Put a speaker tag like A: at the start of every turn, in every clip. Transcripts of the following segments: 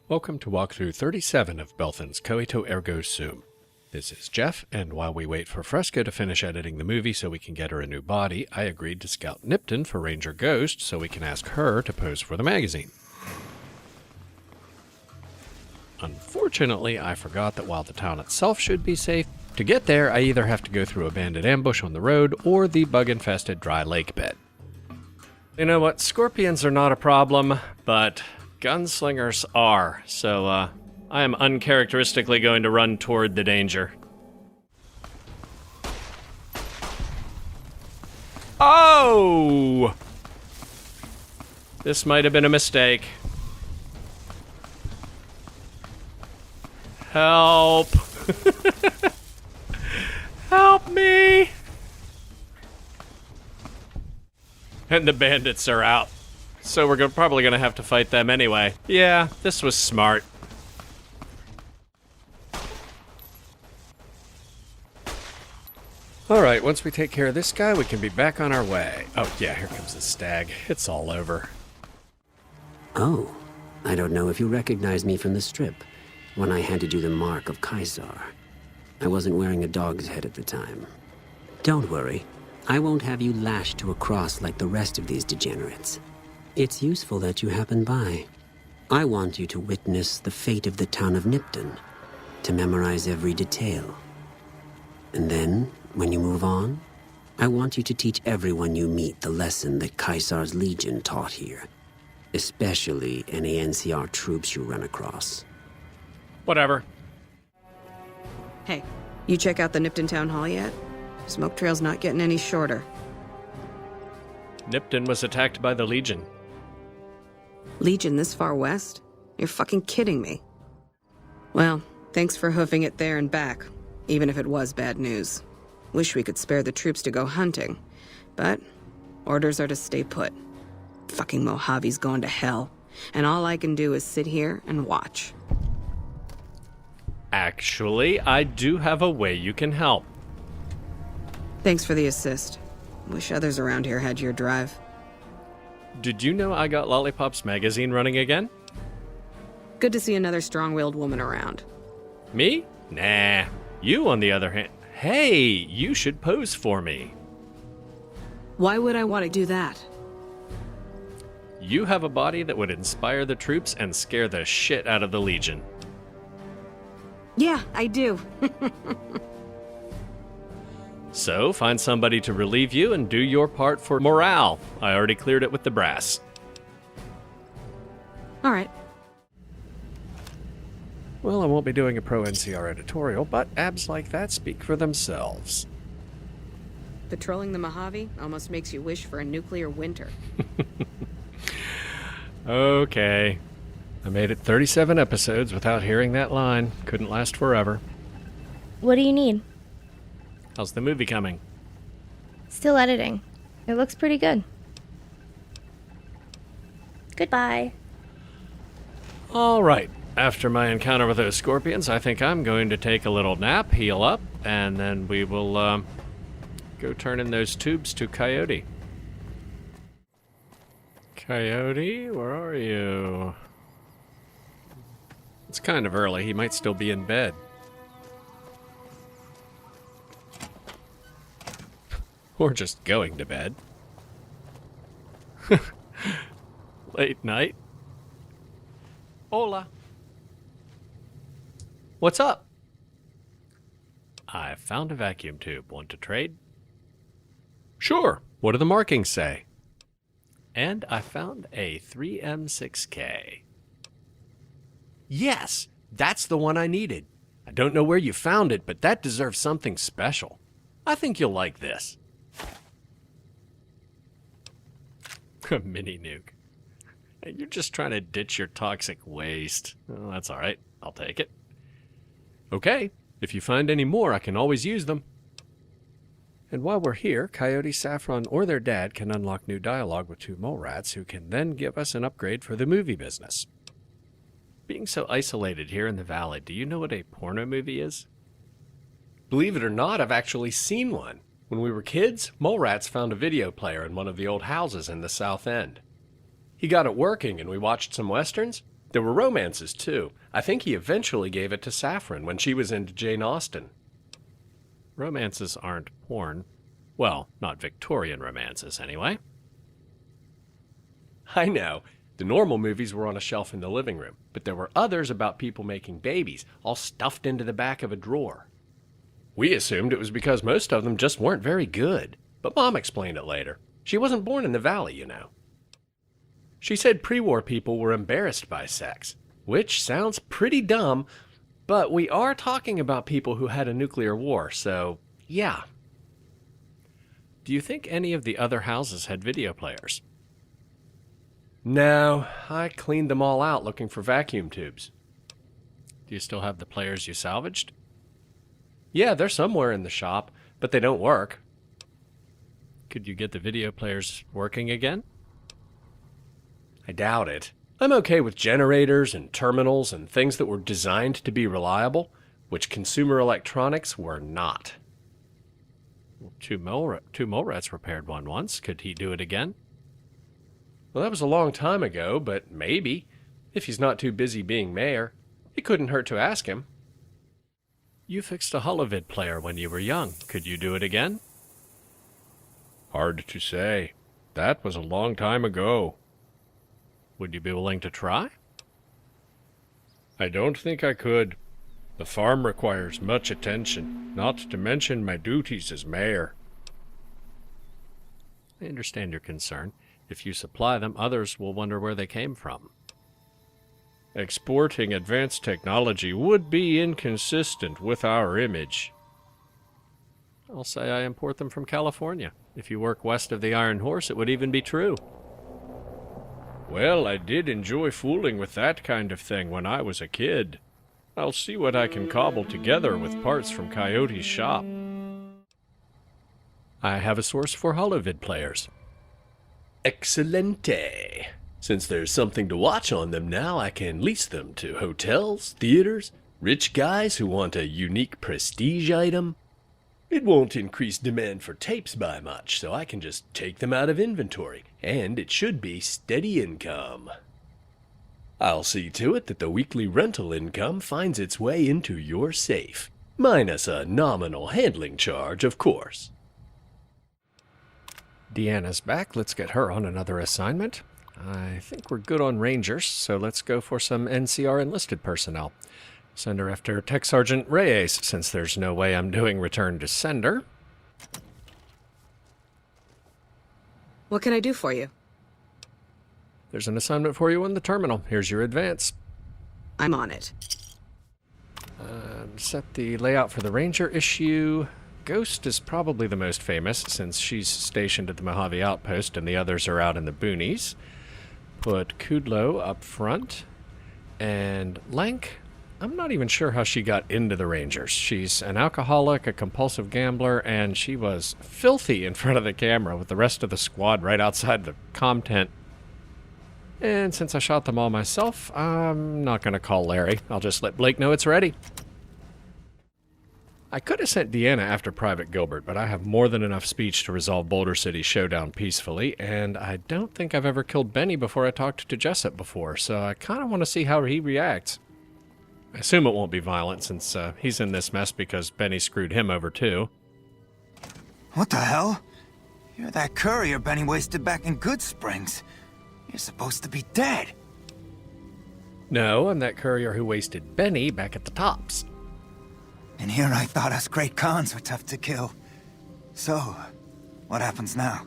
A: Welcome to walkthrough 37 of Belthan's Coito Ergo Sum. This is Jeff, and while we wait for Fresca to finish editing the movie so we can get her a new body, I agreed to scout Nipton for Ranger Ghost so we can ask her to pose for the magazine. Unfortunately, I forgot that while the town itself should be safe, to get there I either have to go through a bandit ambush on the road or the bug-infested dry lake bed. You know what, scorpions are not a problem, but gunslingers are, so I am uncharacteristically going to run toward the danger. Oh! This might have been a mistake. Help! Help me! And the bandits are out. So we're probably going to have to fight them anyway. Yeah, this was smart. Alright, once we take care of this guy, we can be back on our way. Oh yeah, here comes the stag. It's all over.
B: Oh, I don't know if you recognize me from the strip, when I handed you the mark of Caesar. I wasn't wearing a dog's head at the time. Don't worry, I won't have you lashed to a cross like the rest of these degenerates. It's useful that you happen by. I want you to witness the fate of the town of Nipton, to memorize every detail. And then, when you move on, I want you to teach everyone you meet the lesson that Caesar's legion taught here, especially any NCR troops you run across.
A: Whatever.
C: Hey, you check out the Nipton Town Hall yet? Smoke trail's not getting any shorter.
A: Nipton was attacked by the Legion.
C: Legion this far west? You're fucking kidding me. Well, thanks for hoofing it there and back, even if it was bad news. Wish we could spare the troops to go hunting, but orders are to stay put. Fucking Mojave's going to hell, and all I can do is sit here and watch.
A: Actually, I do have a way you can help.
C: Thanks for the assist. Wish others around here had your drive.
A: Did you know I got Lollipop's magazine running again?
C: Good to see another strong-willed woman around.
A: Me? Nah. You, on the other hand. Hey, you should pose for me.
C: Why would I want to do that?
A: You have a body that would inspire the troops and scare the shit out of the Legion.
C: Yeah, I do.
A: So, find somebody to relieve you and do your part for morale. I already cleared it with the brass.
C: All right.
A: Well, I won't be doing a pro-NCR editorial, but abs like that speak for themselves.
C: Patrolling the Mojave almost makes you wish for a nuclear winter.
A: Okay. I made it 37 episodes without hearing that line. Couldn't last forever.
D: What do you need?
A: How's the movie coming?
D: Still editing. It looks pretty good. Goodbye.
A: All right. After my encounter with those scorpions, I think I'm going to take a little nap, heal up, and then we will go turn in those tubes to Coyote. Coyote, where are you? It's kind of early. He might still be in bed. Or just going to bed. Late night. Hola. What's up? I found a vacuum tube. Want to trade? Sure. What do the markings say? And I found a 3M6K. Yes, that's the one I needed. I don't know where you found it, but that deserves something special. I think you'll like this. A mini nuke. You're just trying to ditch your toxic waste. Oh, that's all right. I'll take it. Okay, if you find any more, I can always use them. And while we're here, Coyote, Saffron, or their dad can unlock new dialogue with two mole rats who can then give us an upgrade for the movie business. Being so isolated here in the valley, do you know what a porno movie is? Believe it or not, I've actually seen one. When we were kids, mole rats found a video player in one of the old houses in the South End. He got it working and we watched some westerns. There were romances, too. I think he eventually gave it to Saffron when she was into Jane Austen. Romances aren't porn. Well, not Victorian romances, anyway. I know. The normal movies were on a shelf in the living room, but there were others about people making babies, all stuffed into the back of a drawer. We assumed it was because most of them just weren't very good, but Mom explained it later. She wasn't born in the valley, you know. She said pre-war people were embarrassed by sex, which sounds pretty dumb, but we are talking about people who had a nuclear war, so yeah. Do you think any of the other houses had video players? No, I cleaned them all out looking for vacuum tubes. Do you still have the players you salvaged? Yeah, they're somewhere in the shop, but they don't work. Could you get the video players working again? I doubt it. I'm okay with generators and terminals and things that were designed to be reliable, which consumer electronics were not. Two Mulrats repaired one once. Could he do it again? Well, that was a long time ago, but maybe. If he's not too busy being mayor. It couldn't hurt to ask him. You fixed a holovid player when you were young. Could you do it again? Hard to say. That was a long time ago. Would you be willing to try? I don't think I could. The farm requires much attention, not to mention my duties as mayor. I understand your concern. If you supply them, others will wonder where they came from. Exporting advanced technology would be inconsistent with our image. I'll say I import them from California. If you work west of the Iron Horse, it would even be true. Well, I did enjoy fooling with that kind of thing when I was a kid. I'll see what I can cobble together with parts from Coyote's shop. I have a source for holovid players. Excelente. Since there's something to watch on them now, I can lease them to hotels, theaters, rich guys who want a unique prestige item. It won't increase demand for tapes by much, so I can just take them out of inventory, and it should be steady income. I'll see to it that the weekly rental income finds its way into your safe, minus a nominal handling charge, of course. Deanna's back. Let's get her on another assignment. I think we're good on Rangers, so let's go for some NCR enlisted personnel. Send her after Tech Sergeant Reyes, since there's no way I'm doing return to sender.
C: What can I do for you?
A: There's an assignment for you in the terminal. Here's your advance.
C: I'm on it.
A: Set the layout for the Ranger issue. Ghost is probably the most famous, since she's stationed at the Mojave Outpost and the others are out in the boonies. Put Kudlow up front. And Lank, I'm not even sure how she got into the Rangers. She's an alcoholic, a compulsive gambler, and she was filthy in front of the camera with the rest of the squad right outside the comm tent. And since I shot them all myself, I'm not going to call Larry. I'll just let Blake know it's ready. I could have sent Deanna after Private Gilbert, but I have more than enough speech to resolve Boulder City's showdown peacefully, and I don't think I've ever killed Benny before I talked to Jessup before, so I kind of want to see how he reacts. I assume it won't be violent, since he's in this mess because Benny screwed him over too.
E: What the hell? You're that courier Benny wasted back in Good Springs. You're supposed to be dead.
A: No, I'm that courier who wasted Benny back at the Tops.
E: And here I thought us great cons were tough to kill. So, what happens now?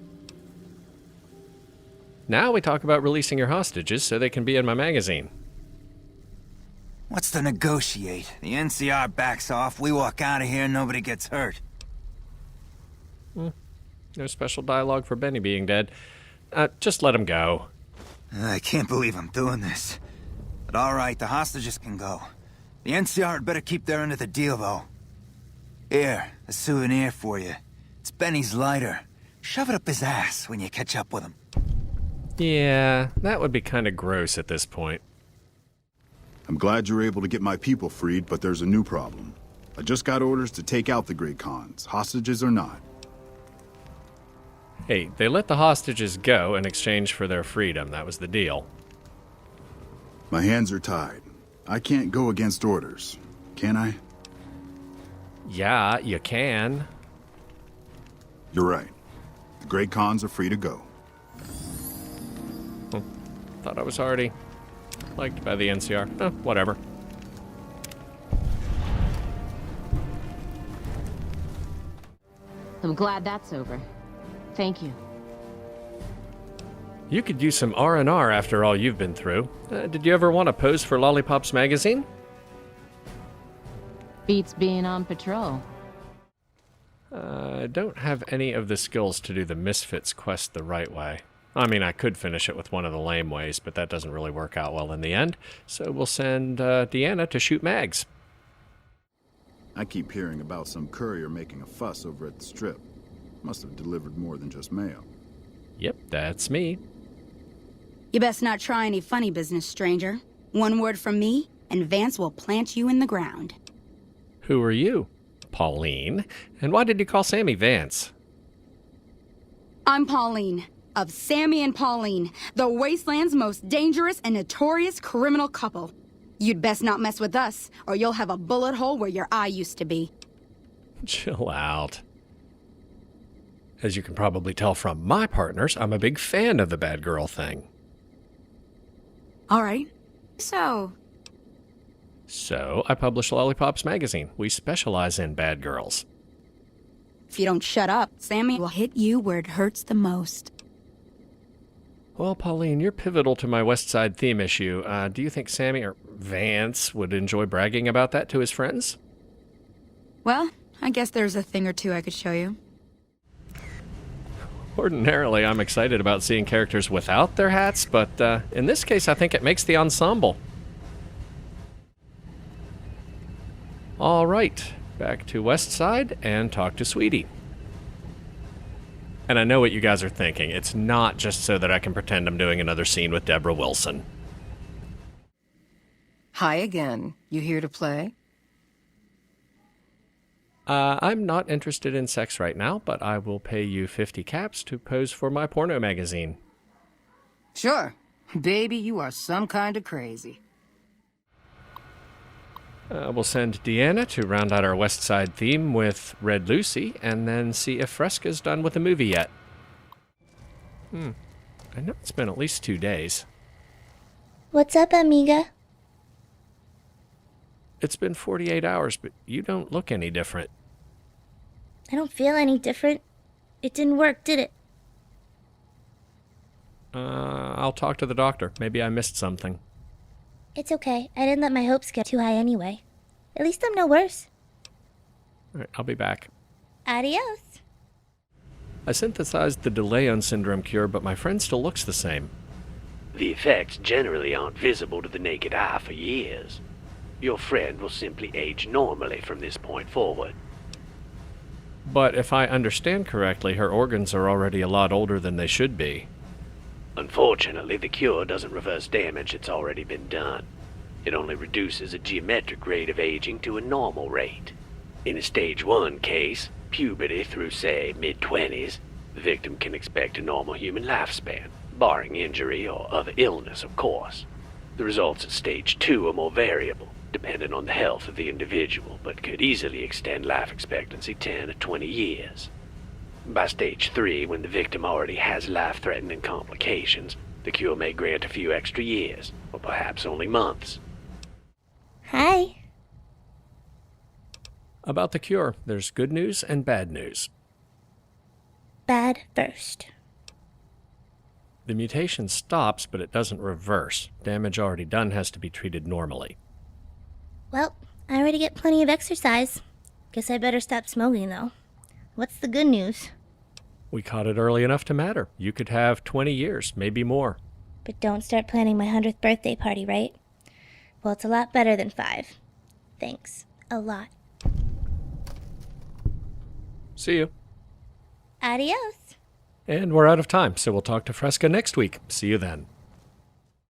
A: Now we talk about releasing your hostages so they can be in my magazine.
E: What's to negotiate? The NCR backs off, we walk out of here, nobody gets hurt.
A: No special dialogue for Benny being dead. Just let him go.
E: I can't believe I'm doing this. But alright, the hostages can go. The NCR had better keep their end of the deal, though. Here, a souvenir for you. It's Benny's lighter. Shove it up his ass when you catch up with him.
A: Yeah, that would be kind of gross at this point.
F: I'm glad you were able to get my people freed, but there's a new problem. I just got orders to take out the Great Khans, hostages or not.
A: Hey, they let the hostages go in exchange for their freedom. That was the deal.
F: My hands are tied. I can't go against orders, can I?
A: Yeah, you can.
F: You're right. The Great Khans are free to go.
A: Thought I was already liked by the NCR. Oh, whatever.
G: I'm glad that's over. Thank you.
A: You could use some R&R after all you've been through. Did you ever want to pose for Lollipops magazine?
G: Beats being on patrol.
A: I don't have any of the skills to do the Misfits quest the right way. I mean, I could finish it with one of the lame ways, but that doesn't really work out well in the end. So we'll send Deanna to shoot mags.
F: I keep hearing about some courier making a fuss over at the Strip. Must have delivered more than just mail.
A: Yep, that's me.
H: You best not try any funny business, stranger. One word from me, and Vance will plant you in the ground.
A: Who are you? Pauline. And why did you call Sammy Vance?
H: I'm Pauline, of Sammy and Pauline, the Wasteland's most dangerous and notorious criminal couple. You'd best not mess with us, or you'll have a bullet hole where your eye used to be.
A: Chill out. As you can probably tell from my partners, I'm a big fan of the bad girl thing.
H: All right. So,
A: I publish Lollipops magazine. We specialize in bad girls.
H: if you don't shut up, Sammy will hit you where it hurts the most.
A: Well, Pauline, you're pivotal to my Westside theme issue. Do you think Sammy or Vance would enjoy bragging about that to his friends?
H: Well, I guess there's a thing or two I could show you.
A: Ordinarily, I'm excited about seeing characters without their hats, but in this case, I think it makes the ensemble. All right, back to Westside and talk to Sweetie. And I know what you guys are thinking. It's not just so that I can pretend I'm doing another scene with Deborah Wilson.
I: Hi again. You here to play?
A: I'm not interested in sex right now, but I will pay you 50 caps to pose for my porno magazine.
I: Sure. Baby, you are some kind of crazy.
A: We'll send Deanna to round out our West Side theme with Red Lucy, and then see if Fresca's done with the movie yet. I know it's been at least 2 days.
D: What's up, amiga?
A: It's been 48 hours, but you don't look any different.
D: I don't feel any different. It didn't work, did it?
A: I'll talk to the doctor. Maybe I missed something.
D: It's okay. I didn't let my hopes get too high anyway. At least I'm no worse.
A: All right, I'll be back.
D: Adios.
A: I synthesized the DeLeon syndrome cure, but my friend still looks the same.
B: The effects generally aren't visible to the naked eye for years. Your friend will simply age normally from this point forward.
A: But if I understand correctly, her organs are already a lot older than they should be.
B: Unfortunately, the cure doesn't reverse damage that's already been done. It only reduces a geometric rate of aging to a normal rate. In a stage 1 case, puberty through, say, mid-20s, the victim can expect a normal human lifespan, barring injury or other illness, of course. The results at stage 2 are more variable, depending on the health of the individual, but could easily extend life expectancy 10 or 20 years. By stage 3, when the victim already has life-threatening complications, the cure may grant a few extra years, or perhaps only months.
D: Hi.
A: About the cure, there's good news and bad news.
D: Bad first.
A: The mutation stops, but it doesn't reverse. Damage already done has to be treated normally.
D: Well, I already get plenty of exercise. Guess I better stop smoking, though. What's the good news?
A: We caught it early enough to matter. You could have 20 years, maybe more.
D: But don't start planning my 100th birthday party, right? Well, it's a lot better than 5. Thanks. A lot.
A: See you.
D: Adios.
A: And we're out of time, so we'll talk to Fresca next week. See you then.